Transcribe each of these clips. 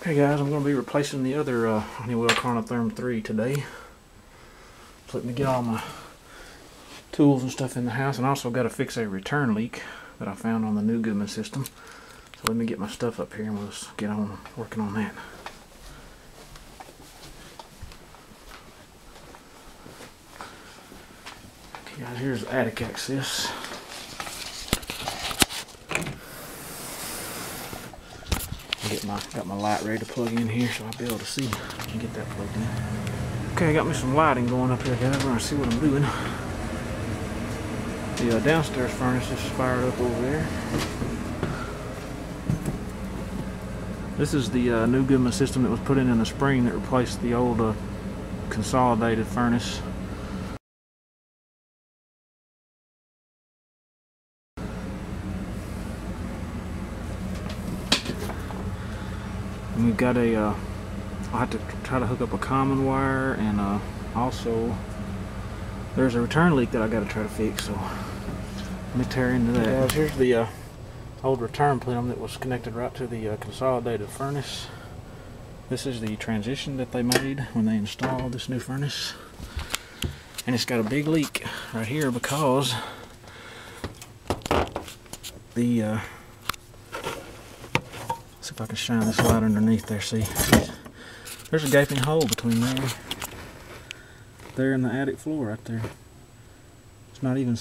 Okay guys, I'm going to be replacing the other Honeywell Therm 3 today. So let me get all my tools and stuff in the house, and also got to fix a return leak that I found on the new Goodman system. So let me get my stuff up here and we'll just get on working on that. Okay guys, here's the attic access. Got my light ready to plug in here, so I'll be able to see and get that plugged in. Okay, I got me some lighting going up here, guys. We're gonna see what I'm doing. The downstairs furnace is fired up over there. This is the new Goodman system that was put in the spring that replaced the old consolidated furnace. And we've got I'll have to try to hook up a common wire, and also there's a return leak that I got to try to fix, so let me tear into that. Guys, here's the old return plenum that was connected right to the consolidated furnace. This is the transition that they made when they installed this new furnace, and it's got a big leak right here because the see if I can shine this light underneath there. See, there's a gaping hole between there and the attic floor right there. It's not even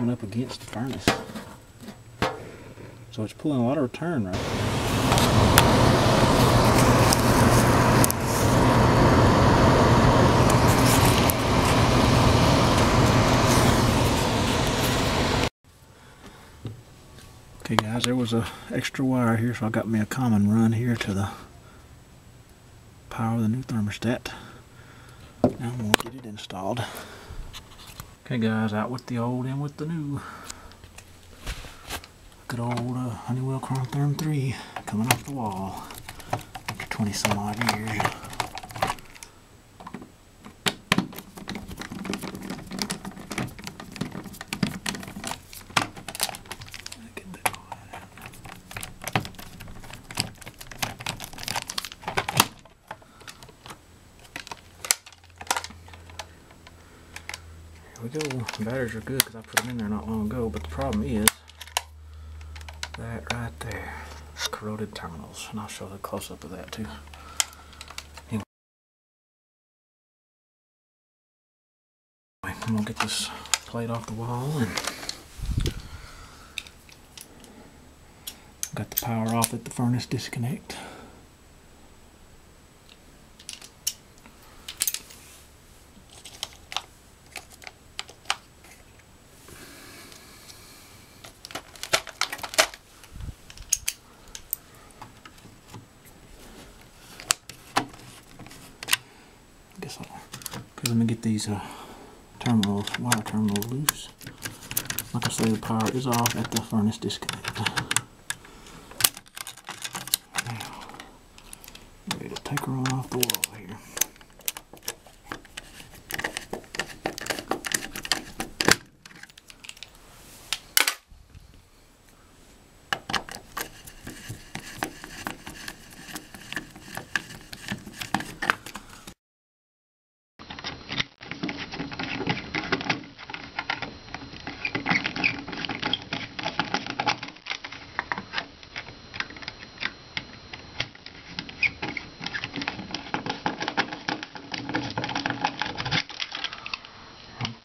up against the furnace, so it's pulling a lot of return right there. Okay guys, there was a extra wire here, so I got me a common run here to the power of the new thermostat. Now I'm going to get it installed. Okay guys, out with the old, in with the new. Good old Honeywell Therm 3 coming off the wall after 20 some odd years. There we go. The batteries are good because I put them in there not long ago, but the problem is that right there, corroded terminals, and I'll show the close-up of that too. Anyway, I'm gonna get this plate off the wall, and got the power off at the furnace disconnect. Okay, let me get these wire terminals loose. Like I say, the power is off at the furnace disconnect. Now, ready to take her on off the wall here.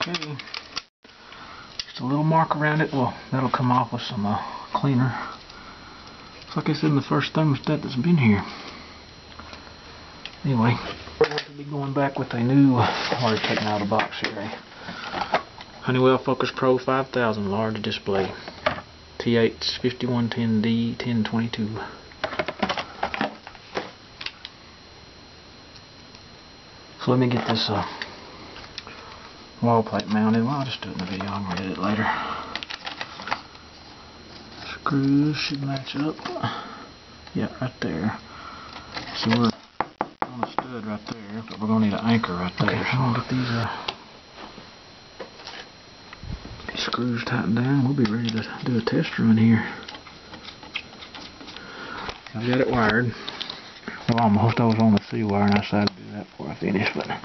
Okay, just a little mark around it. Well, that'll come off with some cleaner. It's like I said, in the first thermostat that's been here. Anyway, we're going to be going back with a new, already taken out of the box here, a Honeywell Focus Pro 5000 large display, T8 5110D 1022. So let me get this wall plate mounted. Well, I'll just do it in the video. I'm going to edit it later. Screws should match up. Yeah, right there. So we're on a stud right there, but we're going to need an anchor right there. Okay, so I'm going to get these screws tightened down. We'll be ready to do a test run here. I've got it wired. Well, almost. I was on the C wire and I decided to do that before I finished, but here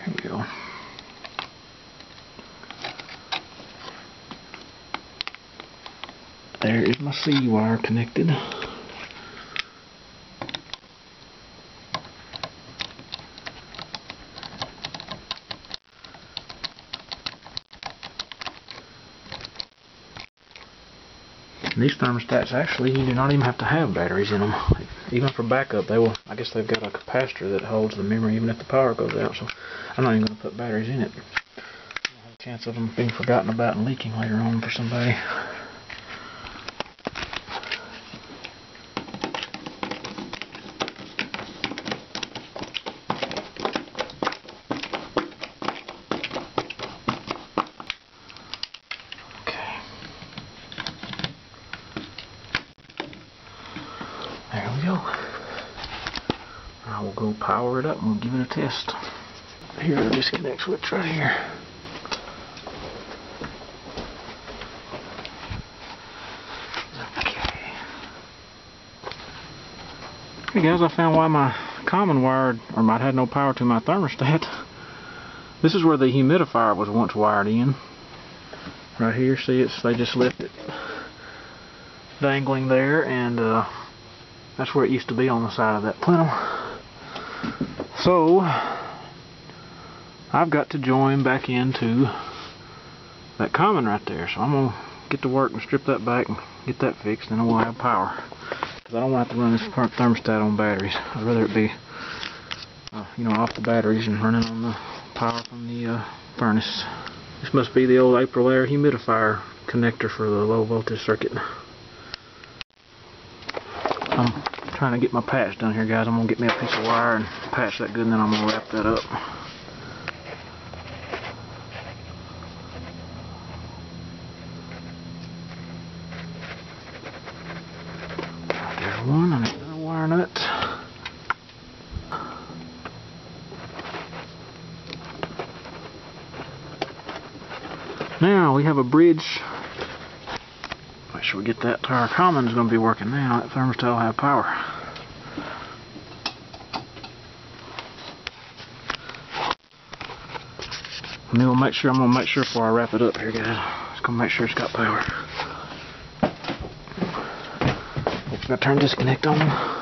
we go. There is my C wire connected. And these thermostats, actually, you do not even have to have batteries in them. Even for backup, they will. I guess they've got a capacitor that holds the memory even if the power goes out. So I'm not even going to put batteries in it. I'll have a chance of them being forgotten about and leaking later on for somebody. There we go. I will go power it up and we'll give it a test. Here's the disconnect switch right here. Okay. Hey guys, I found why my common wire, or I had no power to my thermostat. This is where the humidifier was once wired in. Right here, see, they just left it dangling there, and that's where it used to be on the side of that plenum. So I've got to join back into that common right there. So I'm going to get to work and strip that back and get that fixed, and then we'll have power. Because I don't want to have to run this thermostat on batteries. I'd rather it be you know, off the batteries and running on the power from the furnace. This must be the old April air humidifier connector for the low voltage circuit. I'm trying to get my patch done here, guys. I'm going to get me a piece of wire and patch that good, and then I'm going to wrap that up. There's one, and another wire nut. Now we have a bridge. Make sure we get that to our common is going to be working now. That thermostat will have power. And then I'm going to make sure before I wrap it up here, guys. Just going to make sure it's got power. Oops, got to turn disconnect on.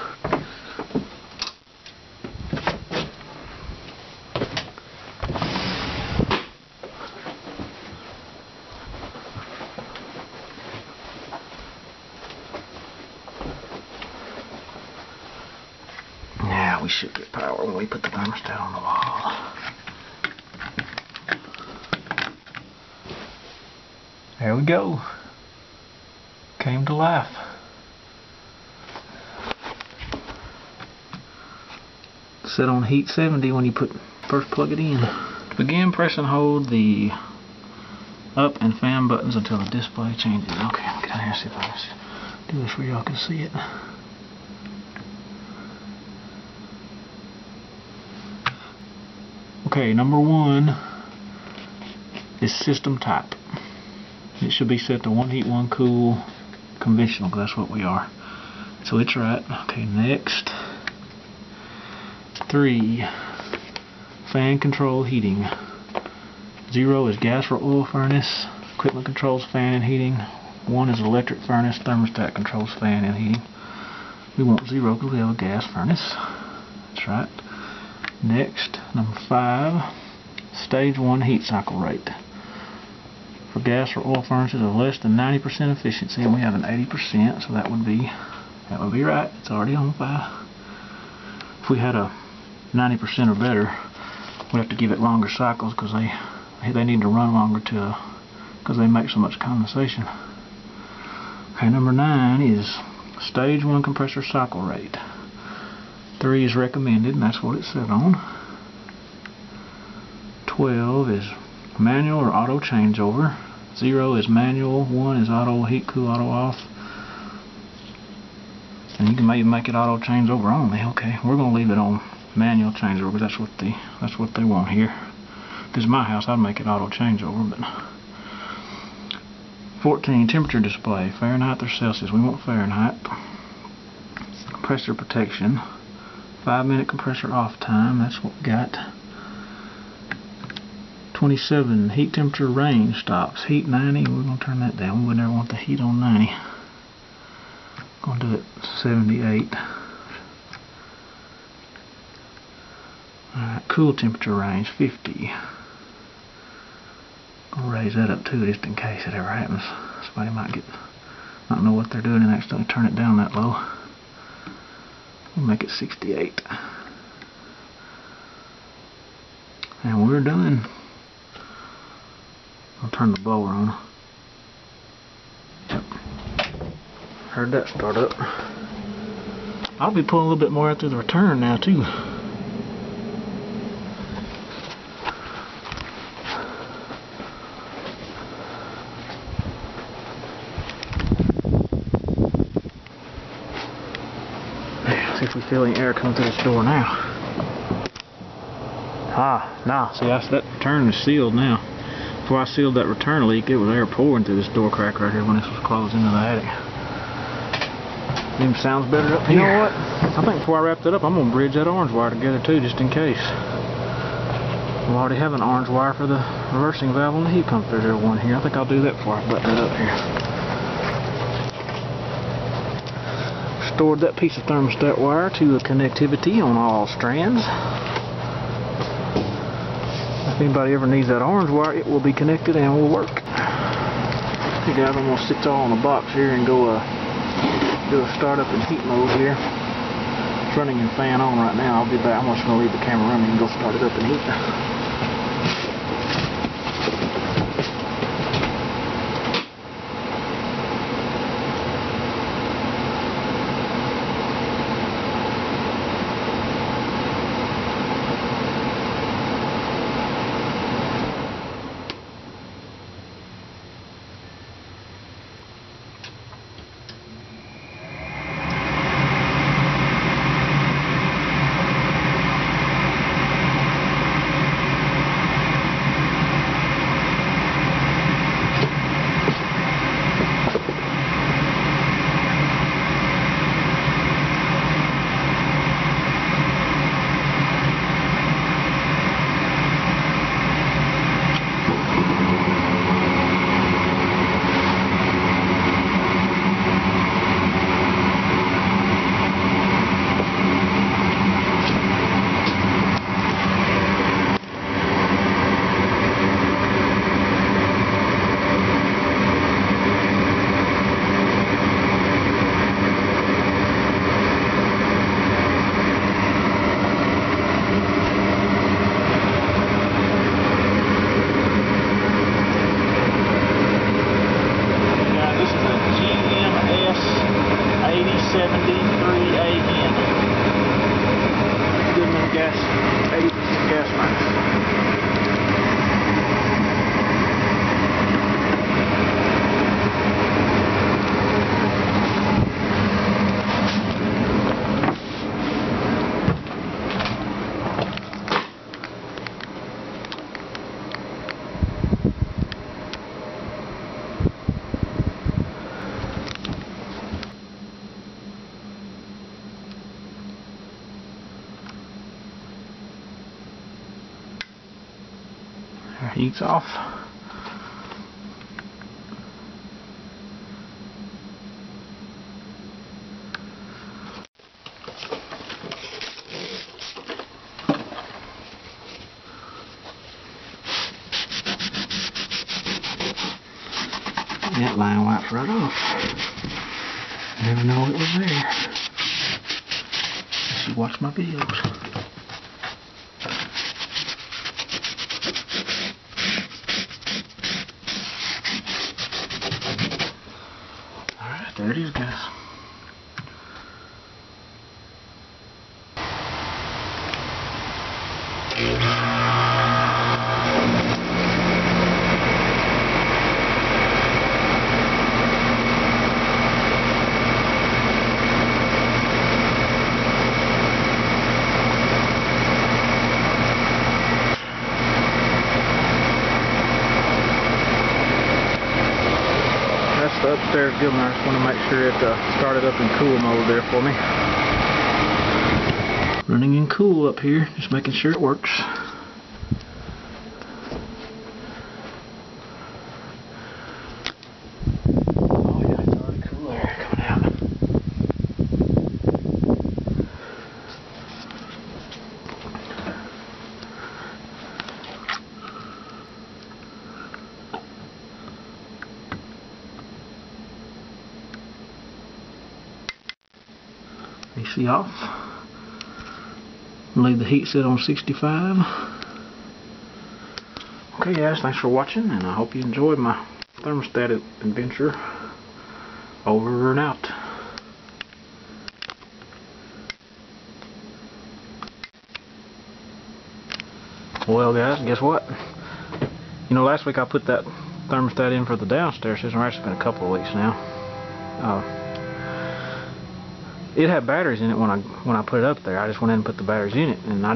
We should get power when we put the thermostat on the wall. There we go. Came to life. Set on heat 70 when you first plug it in. Begin, press and hold the up and fan buttons until the display changes. Okay, I'll get out here and see if I can do this where y'all can see it. Okay, number 1 is system type. It should be set to 1 heat, 1 cool, conventional, because that's what we are. So it's right. Okay, next. 3, fan control heating. 0 is gas or oil furnace. Equipment controls fan and heating. 1 is electric furnace. Thermostat controls fan and heating. We want 0 because we have a gas furnace. That's right. Next, number 5, stage 1 heat cycle rate. For gas or oil furnaces of less than 90% efficiency, and we have an 80%, so that would be right. It's already on 5. If we had a 90% or better, we'd have to give it longer cycles because they need to run longer because they make so much condensation. Okay, number 9 is stage 1 compressor cycle rate. 3 is recommended, and that's what it said on. 12 is manual or auto changeover. 0 is manual. 1 is auto heat, cool, auto off. And you can maybe make it auto changeover only. Okay, we're going to leave it on manual changeover because that's what they want here. If this is my house, I'd make it auto changeover. But 14, temperature display, Fahrenheit or Celsius. We want Fahrenheit. compressor protection. 5-minute compressor off time. That's what we got. 27 heat temperature range stops. Heat 90. We're gonna turn that down. We would never want the heat on 90. Gonna do it 78. Alright, cool temperature range 50. Gonna raise that up too, just in case it ever happens. Somebody might not know what they're doing and accidentally turn it down that low. We'll make it 68. And we're done. I'll turn the blower on. Yep. Heard that start up. I'll be pulling a little bit more out through the return now too. See if we feel any air coming through this door now. Nah, see, that return is sealed now. Before I sealed that return leak, it was air pouring through this door crack right here when this was closed into the attic. Even sounds better up here. You know what? I think before I wrap that up, I'm going to bridge that orange wire together too, just in case. We'll already have an orange wire for the reversing valve on the heat pump. There's one here. I think I'll do that before I button it up here. Stored that piece of thermostat wire to the connectivity on all strands. If anybody ever needs that orange wire, it will be connected and will work. Okay guys, I'm going to sit all on the box here and go do a startup in heat mode here. It's running in fan on right now. I'll be back. I'm just going to leave the camera running and go start it up in heat. Goodman gas, 80% gas furnace. Heat's off. That line wipes right off. Never know it was there. I should watch my videos. There it is, guys. That's the upstairs Goodman. I just want to make sure it started up in cool mode there for me. Running in cool up here, just making sure it works. Oh yeah, it's already cool air coming out. AC off. Leave the heat set on 65. Okay guys, thanks for watching, and I hope you enjoyed my thermostat adventure. Over and out. Well guys, guess what? You know, last week I put that thermostat in for the downstairs system. It's actually been a couple of weeks now. It had batteries in it when I put it up there. I just went in and put the batteries in it, and I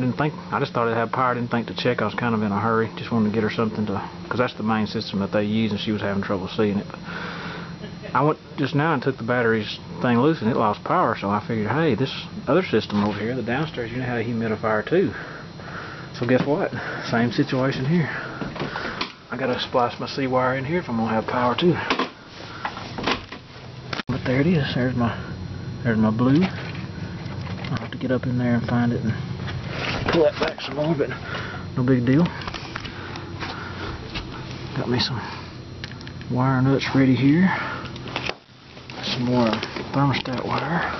just thought it had power. I didn't think to check. I was kind of in a hurry. Just wanted to get her something to, because that's the main system that they use, and she was having trouble seeing it. But I went just now and took the batteries thing loose, and it lost power. So I figured, hey, this other system over here, the downstairs unit, had a humidifier too. So guess what? Same situation here. I gotta splice my C wire in here if I'm gonna have power too. But there it is. There's my blue. I'll have to get up in there and find it and pull that back some more, but no big deal. Got me some wire nuts ready here. Some more thermostat wire.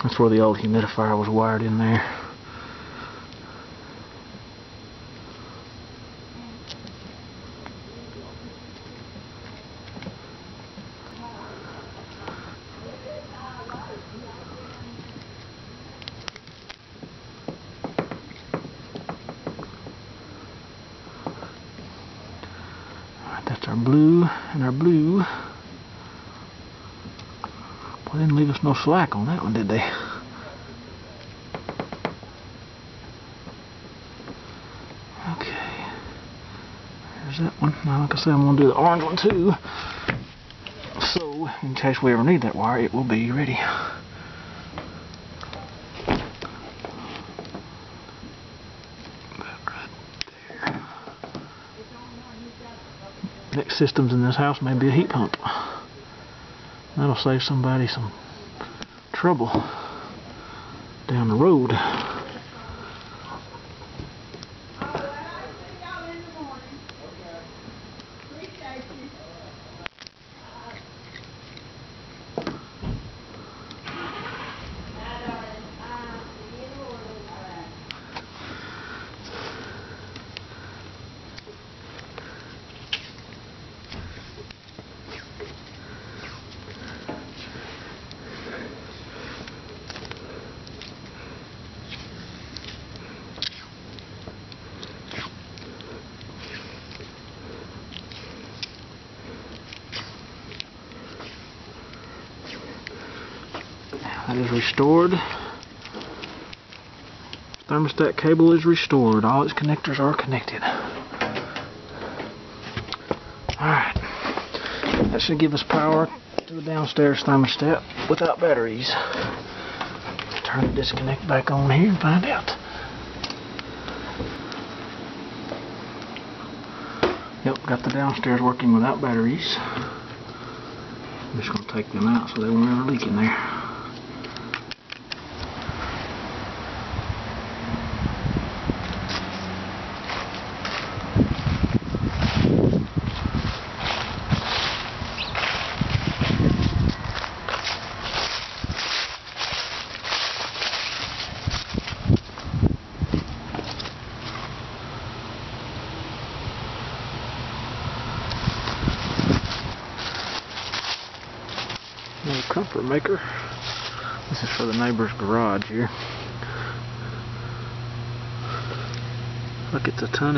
That's where the old humidifier was wired in there. That's our blue and our blue. Well, they didn't leave us no slack on that one, did they? Okay. There's that one. Now, like I said, I'm going to do the orange one too. So, in case we ever need that wire, it will be ready. Next systems in this house may be a heat pump. That'll save somebody some trouble down the road. That is restored. Thermostat cable is restored. All its connectors are connected. Alright. That should give us power to the downstairs thermostat without batteries. Turn the disconnect back on here and find out. Yep, got the downstairs working without batteries. I'm just going to take them out so they won't ever leak in there. Little comfort maker. This is for the neighbor's garage here. Look, it's 1.5 tons.